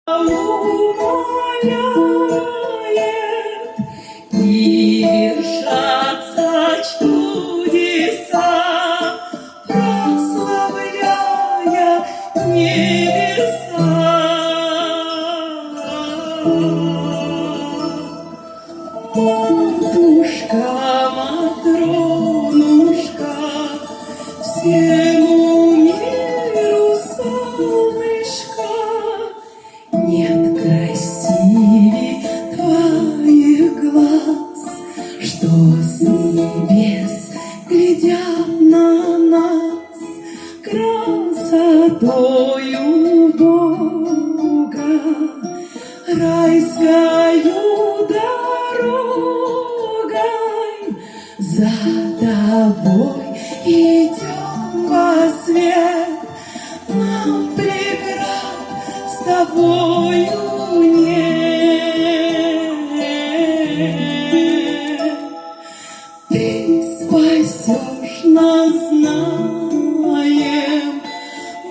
умоляет, и вершатся чудеса, прославляя небеса. Матушка, Матронушка, всему миру солнышко, нет красивей твоих глаз, что с небес глядят на нас красотою Бога, райскою дорогой. За тобой идем во свет, нам преград с тобою нет. Ты спасешь нас, знаем,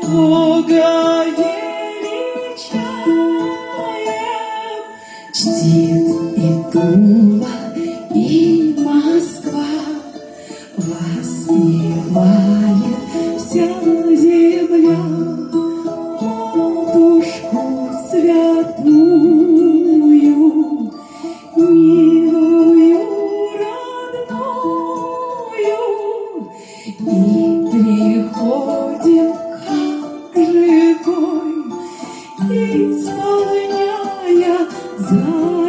Бога величаем. Чтит и Тула, и Москва, воспевает вся земля Матушку святую, милую, родную, и приходим как живой, исполняя закон.